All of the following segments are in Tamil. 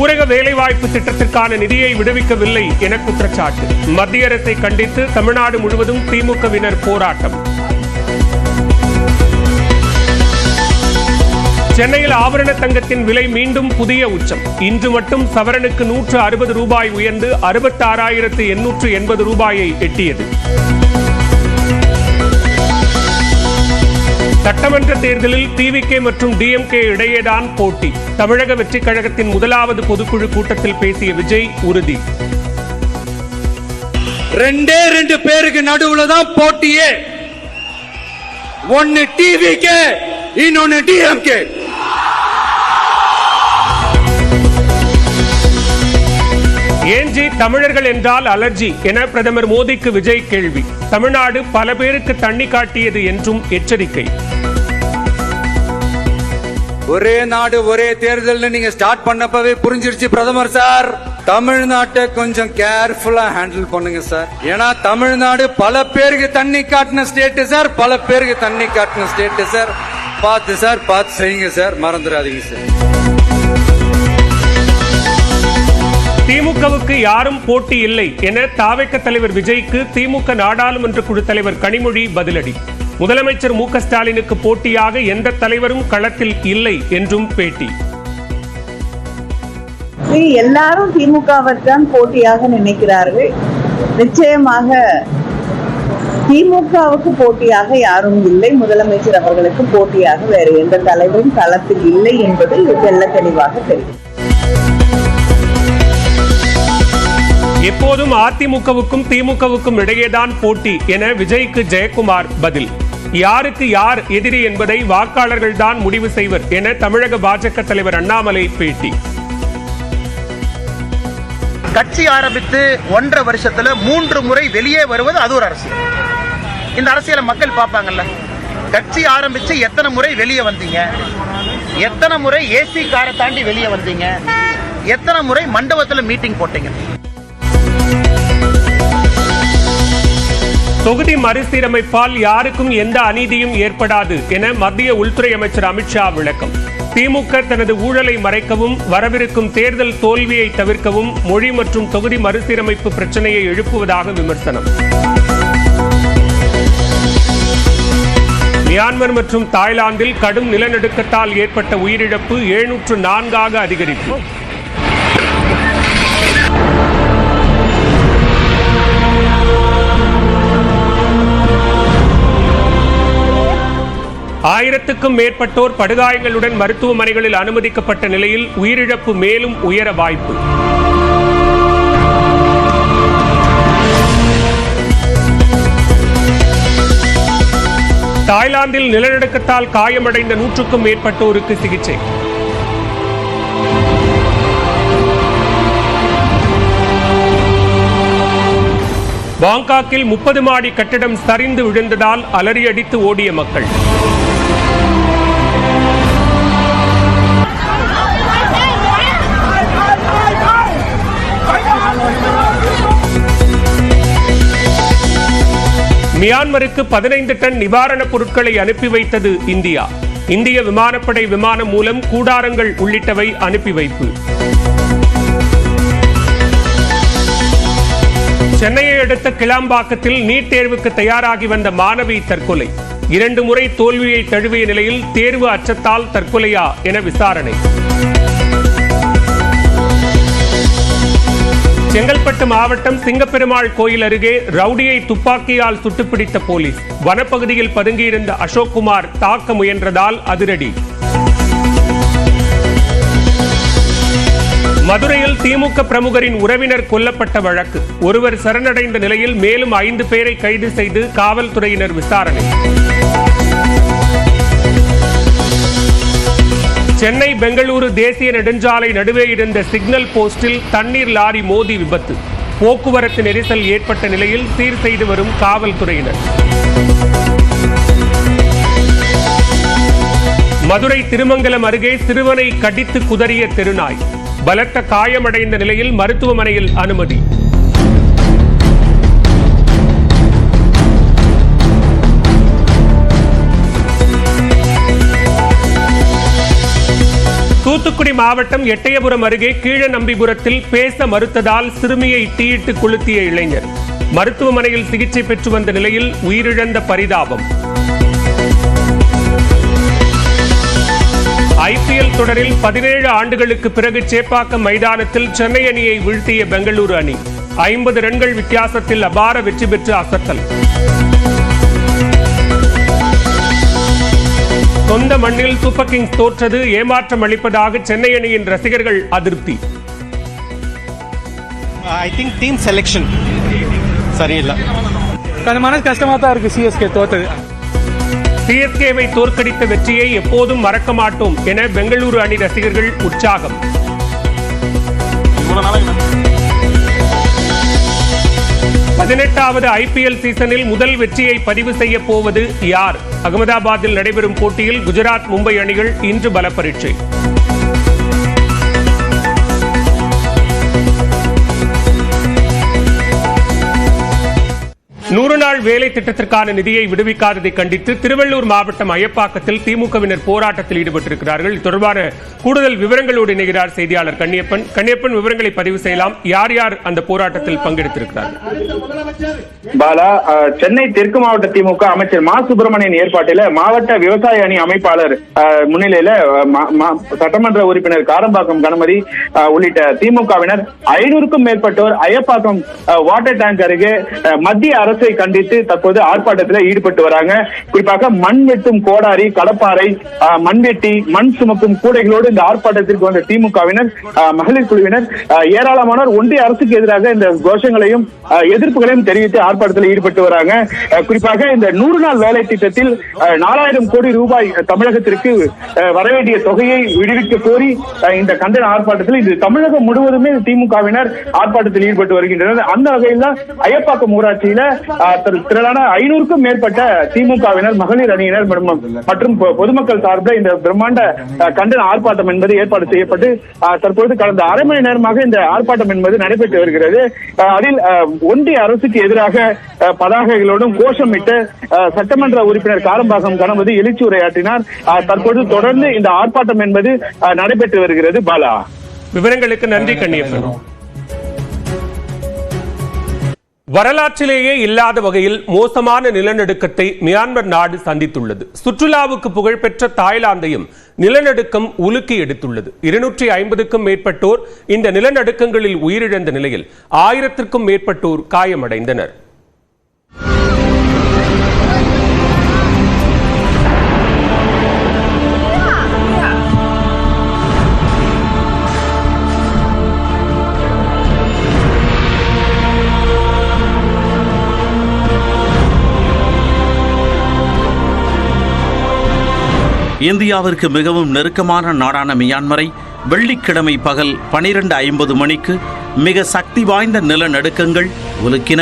ஊரக வேலைவாய்ப்பு திட்டத்திற்கான நிதியை விடுவிக்கவில்லை என குற்றச்சாட்டு. மத்திய அரசை கண்டித்து தமிழ்நாடு முழுவதும் திமுகவினர் போராட்டம். சென்னையில் ஆபரண தங்கத்தின் விலை மீண்டும் புதிய உச்சம். இன்று மட்டும் சவரனுக்கு 160 ரூபாய் உயர்ந்து 66,880 ரூபாயை எட்டியது. சட்டமன்ற தேர்தலில் டிவிகே மற்றும் டிஎம்கே இடையேதான் போட்டி. தமிழக வெற்றிக் கழகத்தின் முதலாவது பொதுக்குழு கூட்டத்தில் பேசிய விஜய் உறுதி. 2 பேருக்கு நடுவுல தான் போட்டியே. ஒன்னு டிவிகே, இன்னொன்னு டிஎம்கே. ஏஞ்சி தமிழர்கள் என்றால் அலர்ஜி என பிரதமர் மோடிக்கு விஜய் கேள்வி. தமிழ்நாடு பல பேருக்கு தண்ணி காட்டியது என்றும் எச்சரிக்கை. ஒரே நாடு ஒரே தேர்தல் நீங்க ஸ்டார்ட் பண்ணப்பவே புரிஞ்சிருச்சு பிரதமர் சார். தமிழ்நாட்டை கொஞ்சம் கேர்ஃபுல்லா ஹேண்டில் பண்ணுங்க சார். ஏன்னா தமிழ்நாடு பல பேருக்கு தண்ணி காட்டின ஸ்டேட் சார், பல பேருக்கு தண்ணி காட்டின ஸ்டேட் சார். பார்த்து சார், பார்த்து செய்யுங்க சார், மறந்துடாதீங்க சார். திமுகவுக்கு யாரும் போட்டி இல்லை என தாவேக தலைவர் விஜய்க்கு திமுக நாடாளுமன்ற குழு தலைவர் கனிமொழி பதிலடி. முதலமைச்சர் மு க ஸ்டாலினுக்கு போட்டியாக எந்த தலைவரும் களத்தில் இல்லை என்றும் பேட்டி. எல்லாரும் திமுகவைத்தான் போட்டியாக நினைக்கிறார்கள். நிச்சயமாக திமுகவுக்கு போட்டியாக யாரும் இல்லை. முதலமைச்சர் அவர்களுக்கு போட்டியாக வேறு எந்த தலைவரும் களத்தில் இல்லை என்பது தெள்ள தெளிவாக தெரியும். எப்போதும் அதிமுகவுக்கும் திமுகவுக்கும் இடையேதான் போட்டி என விஜய்க்கு ஜெயக்குமார் பதில். யாருக்கு யார் எதிரி என்பதை வாக்காளர்கள் தான் முடிவு செய்வர் என தமிழக பாஜக தலைவர் அண்ணாமலை பேட்டி. கட்சி ஆரம்பித்து 1.5 வருஷத்துல 3 முறை வெளியே வருவது அது ஒரு அரசியல். இந்த அரசியலை மக்கள் பார்ப்பாங்கல்ல. கட்சி ஆரம்பிச்சு எத்தனை முறை வெளியே வந்தீங்க, எத்தனை முறை ஏசி காரை தாண்டி வெளியே வந்தீங்க, எத்தனை முறை மண்டபத்தில் மீட்டிங் போட்டீங்க. தொகுதி மறுசீரமைப்பால் யாருக்கும் எந்த அநீதியும் ஏற்படாது என மத்திய உள்துறை அமைச்சர் அமித்ஷா விளக்கம். திமுக தனது ஊழலை மறைக்கவும் வரவிருக்கும் தேர்தல் தோல்வியை தவிர்க்கவும் மொழி மற்றும் தொகுதி மறுசீரமைப்பு பிரச்சனையை எழுப்புவதாக விமர்சனம். மியான்மர் மற்றும் தாய்லாந்தில் கடும் நிலநடுக்கத்தால் ஏற்பட்ட உயிரிழப்பு 704 அதிகரிப்பு. ஆயிரத்துக்கும் மேற்பட்டோர் படுகாயங்களுடன் மருத்துவமனைகளில் அனுமதிக்கப்பட்ட நிலையில் உயிரிழப்பு மேலும் உயர வாய்ப்பு. தாய்லாந்தில் நிலநடுக்கத்தால் காயமடைந்த 100க்கும் மேற்பட்டோருக்கு சிகிச்சை. பாங்காக்கில் 30 மாடி கட்டிடம் சரிந்து விழுந்ததால் அலறியடித்து ஓடிய மக்கள். மியான்மருக்கு 15 டன் நிவாரணப் பொருட்களை அனுப்பி வைத்தது இந்தியா. இந்திய விமானப்படை விமானம் மூலம் கூடாரங்கள் உள்ளிட்டவை அனுப்பி வைப்பு. சென்னையை அடுத்த கிளாம்பாக்கத்தில் நீட் தேர்வுக்கு தயாராகி வந்த மாணவி தற்கொலை. 2 முறை தோல்வியை தழுவிய நிலையில் தேர்வு அச்சத்தால் தற்கொலையா என விசாரணை. செங்கல்பட்டு மாவட்டம் சிங்கப்பெருமாள் கோயில் அருகே ரவுடியை துப்பாக்கியால் சுட்டுப்பிடித்த போலீஸ். வனப்பகுதியில் பதுங்கியிருந்த அசோக்குமார் தாக்க முயன்றதால் அதிரடி. மதுரையில் திமுக பிரமுகரின் உறவினர் கொல்லப்பட்ட வழக்கு. ஒருவர் சரணடைந்த நிலையில் மேலும் 5 பேரை கைது செய்து காவல்துறையினர் விசாரணை. சென்னை பெங்களூரு தேசிய நெடுஞ்சாலை நடுவே இருந்த சிக்னல் போஸ்டில் தண்ணீர் லாரி மோதி விபத்து. போக்குவரத்து நெரிசல் ஏற்பட்ட நிலையில் சீர் செய்து வரும் காவல்துறையினர். மதுரை திருமங்கலம் அருகே சிறுவனை கடித்து குதறிய தெருநாய். பலத்த காயமடைந்த நிலையில் மருத்துவமனையில் அனுமதி. தூத்துக்குடி மாவட்டம் எட்டயபுரம் அருகே கீழநம்பிபுரத்தில் பேச மறுத்ததால் சிறுமியை தீயிட்டு கொளுத்திய இளைஞர். மருத்துவமனையில் சிகிச்சை பெற்று வந்த நிலையில் உயிரிழந்த பரிதாபம். IPL தொடரில் 17 ஆண்டுகளுக்கு பிறகு சேப்பாக்கம் மைதானத்தில் சென்னை அணியை வீழ்த்திய பெங்களூரு அணி 50 ரன்கள் வித்தியாசத்தில் அபார வெற்றி பெற்று அசத்தல். சொந்த மண்ணில் சூப்பர் கிங்ஸ் தோற்றது ஏமாற்றம் அளிப்பதாக சென்னை அணியின் ரசிகர்கள் அதிருப்தி. ஐ திங்க் டீம் செலெக்ஷன் சரியில்லை. மனசு கஷ்டமா தான் இருக்கு. CSK தோத்தது. CSKவை தோற்கடித்த வெற்றியை எப்போதும் மறக்க மாட்டோம் என பெங்களூரு அணி ரசிகர்கள் உற்சாகம். 18வது IPL சீசனில் முதல் வெற்றியை பதிவு செய்ய போவது யார்? அகமதாபாத்தில் நடைபெறும் போட்டியில் குஜராத் மும்பை அணிகள் இன்று பல பரீட்சை. நூறு நாள் வேலை திட்டத்திற்கான நிதியை விடுவிக்காததை கண்டித்து திருவள்ளூர் மாவட்டம் அயப்பாக்கத்தில் திமுகவினர் போராட்டத்தில் ஈடுபட்டிருக்கிறார்கள். தொடர்பான கூடுதல் விவரங்களோடு இணைகிறார் செய்தியாளர் கண்ணியப்பன். கண்ணியப்பன், விவரங்களை பதிவு செய்யலாம். யார் யார் அந்த போராட்டத்தில் பங்கெடுத்திருக்கிறார்கள்? பாலா, சென்னை தெற்கு மாவட்ட திமுக அமைச்சர் மா சுப்பிரமணியன் ஏற்பாட்டில் மாவட்ட விவசாய அணி அமைப்பாளர் முன்னிலையில சட்டமன்ற உறுப்பினர் காரம்பாக்கம் கணபதி உள்ளிட்ட திமுகவினர் 500க்கும் மேற்பட்டோர் அயப்பாக்கம் வாட்டர் டேங்க் அருகே மத்திய அரசை கண்டித்து தற்போது ஆர்ப்பாட்டத்தில் ஈடுபட்டு வராங்க. குறிப்பாக மண் வெட்டும் கோடாரி, கடப்பாறை, மண்வெட்டி, மண் சுமக்கும் கூடைகளோடு இந்த ஆர்ப்பாட்டத்திற்கு வந்த திமுகவினர், மகளிர் குழுவினர் ஏராளமானோர் ஒன்றிய அரசுக்கு எதிராக இந்த கோஷங்களையும் எதிர்ப்புகளையும் தெரிவித்து ஆர்ப்பாட்டத்தில் ஈடுபட்டு வராங்க. குறிப்பாக இந்த 100 நாள் வேலை திட்டத்தில் 4000 கோடி ரூபாய் தமிழகத்திற்கு வரவேண்டிய தொகையை விடுவிக்க கோரி இந்த கண்டன ஆர்ப்பாட்டத்தில் இது தமிழகம் முழுவதுமே திமுகவினர் ஆர்ப்பாட்டத்தில் ஈடுபட்டு வருகின்றனர். அந்த வகையில் அயப்பாக்கம் ஊராட்சியில திரளான 500க்கும் மேற்பட்ட திமுகவினர், மகளிர் அணியினர் மற்றும் பொதுமக்கள் சார்பில் இந்த பிரம்மாண்ட கண்டன ஆர்ப்பாட்டம் என்பது ஏற்பாடு செய்யப்பட்டு தற்போது கடந்த அரை மணி நேரமாக இந்த ஆர்ப்பாட்டம் என்பது நடைபெற்று வருகிறது. அதில் ஒன்றிய அரசுக்கு எதிராக பதாகைகளோடும் கோஷமிட்டு சட்டமன்ற உறுப்பினர் காரம்பாக்கம் கணபதி எழுச்சி உரையாற்றினார். தற்போது தொடர்ந்து இந்த ஆர்ப்பாட்டம் என்பது நடைபெற்று வருகிறது. பாலா, விவரங்களுக்கு நன்றி கண்ணியப்பன். வரலாற்றிலேயே இல்லாத வகையில் மோசமான நிலநடுக்கத்தை மியான்மர் நாடு சந்தித்துள்ளது. சுற்றுலாவுக்கு புகழ்பெற்ற தாய்லாந்தையும் நிலநடுக்கம் உலுக்கி எடுத்துள்ளது. 250க்கும் மேற்பட்டோர் இந்த நிலநடுக்கங்களில் உயிரிழந்த நிலையில் 1000க்கும் மேற்பட்டோர் காயமடைந்தனர். இந்தியாவிற்கு மிகவும் நெருக்கமான நாடான மியான்மரை வெள்ளிக்கிழமை பகல் 12:50 மணிக்கு மிக சக்தி வாய்ந்த நிலநடுக்கங்கள் உலுக்கின.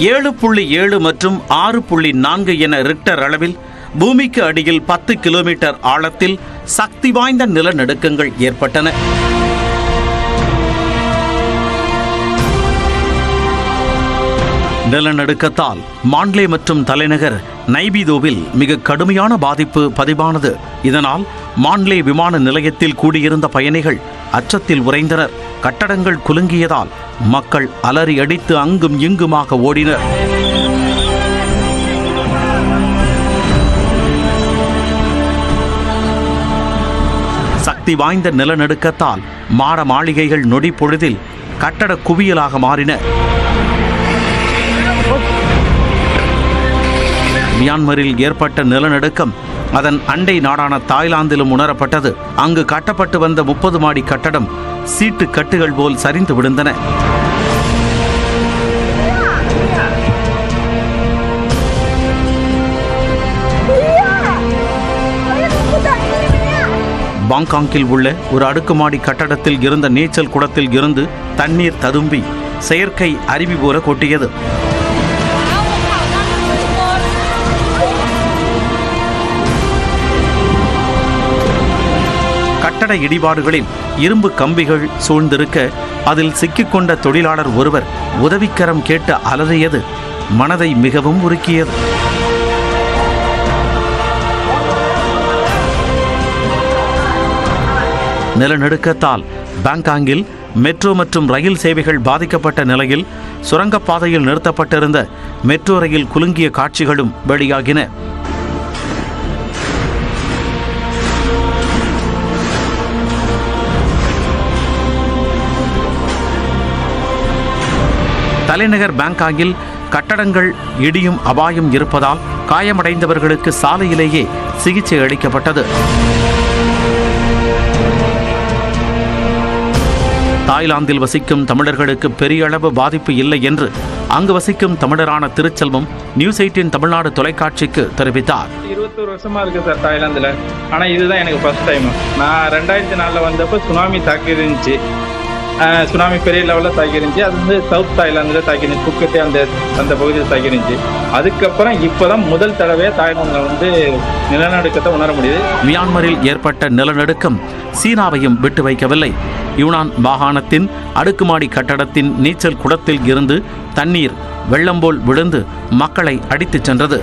7.7 மற்றும் 6.4 என ரிக்டர் அளவில் பூமிக்கு அடியில் 10 கிலோமீட்டர் ஆழத்தில் சக்தி வாய்ந்த நிலநடுக்கங்கள் ஏற்பட்டன. நிலநடுக்கத்தால் மாண்ட்லே மற்றும் தலைநகர் நைபிதோவில் மிக கடுமையான பாதிப்பு பதிவானது. இதனால் மாண்ட்லே விமான நிலையத்தில் கூடியிருந்த பயணிகள் அச்சத்தில் உறைந்தனர். கட்டடங்கள் குலுங்கியதால் மக்கள் அலறி அடித்து அங்கும் இங்குமாக ஓடினர். சக்தி வாய்ந்த நிலநடுக்கத்தால் மாட மாளிகைகள் நொடி பொழுதில் கட்டட குவியலாக மாறின. மியான்மரில் ஏற்பட்ட நிலநடுக்கம் அதன் அண்டை நாடான தாய்லாந்திலும் உணரப்பட்டது. அங்கு கட்டப்பட்டு வந்த 30 மாடி கட்டடம் சீட்டு கட்டுகள் போல் சரிந்து விழுந்தன. பாங்காங்கில் உள்ள ஒரு அடுக்குமாடி கட்டடத்தில் இருந்த நீச்சல் குளத்தில் இருந்து தண்ணீர் ததும்பி செயற்கை அருவி போல கொட்டியது. கட்டட இடிபாடுகளில் இரும்பு கம்பிகள் சூழ்ந்திருக்க அதில் சிக்கிக்கொண்ட தொழிலாளர் ஒருவர் உதவிக்கரம் கேட்டு அலறியது மனதை மிகவும் உருக்கியது. நிலநடுக்கத்தால் பாங்காங்கில் மெட்ரோ மற்றும் ரயில் சேவைகள் பாதிக்கப்பட்ட நிலையில் சுரங்கப்பாதையில் நிறுத்தப்பட்டிருந்த மெட்ரோ ரயில் குலுங்கிய காட்சிகளும் வெளியாகின. தலைநகர் பாங்காங்கில் கட்டடங்கள் இடியும் அபாயம் இருப்பதால் காயமடைந்தவர்களுக்கு சாலையிலேயே சிகிச்சை அளிக்கப்பட்டது. தாய்லாந்தில் வசிக்கும் தமிழர்களுக்கு பெரிய அளவு பாதிப்பு இல்லை என்று அங்கு வசிக்கும் தமிழரான திருச்செல்வம் நியூஸ் 18 தமிழ்நாடு தொலைக்காட்சிக்கு தெரிவித்தார். 21 வருஷமா இருக்கு சார் தாய்லாந்துல. ஆனா இதுதான் எனக்கு ஃபர்ஸ்ட் டைம். நான் 2004 வந்தப்போ சுனாமி தாக்கி இருந்துச்சு. சுனாமி பெரிய லெவலில் தாக்கி இருந்துச்சு. அது வந்து சவுத் தாய்லாந்தில் தாக்கி இருந்துச்சு. புக்கெட்டே அந்த பகுதியில் தாக்கி இருந்துச்சு. அதுக்கப்புறம் இப்போதான் முதல் தடவை தாய்லாந்தில் வந்து நிலநடுக்கத்தை உணர முடியுது. மியான்மரில் ஏற்பட்ட நிலநடுக்கம் சீனாவையும் விட்டு வைக்கவில்லை. யூனான் மாகாணத்தின் அடுக்குமாடி கட்டடத்தின் நீச்சல் குளத்தில் இருந்து தண்ணீர் வெள்ளம் போல் விழுந்து மக்களை அடித்துச் சென்றது.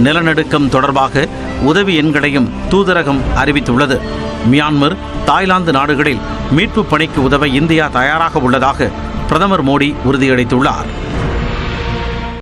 நிலநடுக்கம் தொடர்பாக உதவி எண்களையும் தூதரகம் அறிவித்துள்ளது. மியான்மர், தாய்லாந்து நாடுகளில் மீட்பு பணிக்கு உதவ இந்தியா தயாராக உள்ளதாக பிரதமர் மோடி உறுதியளித்துள்ளார்.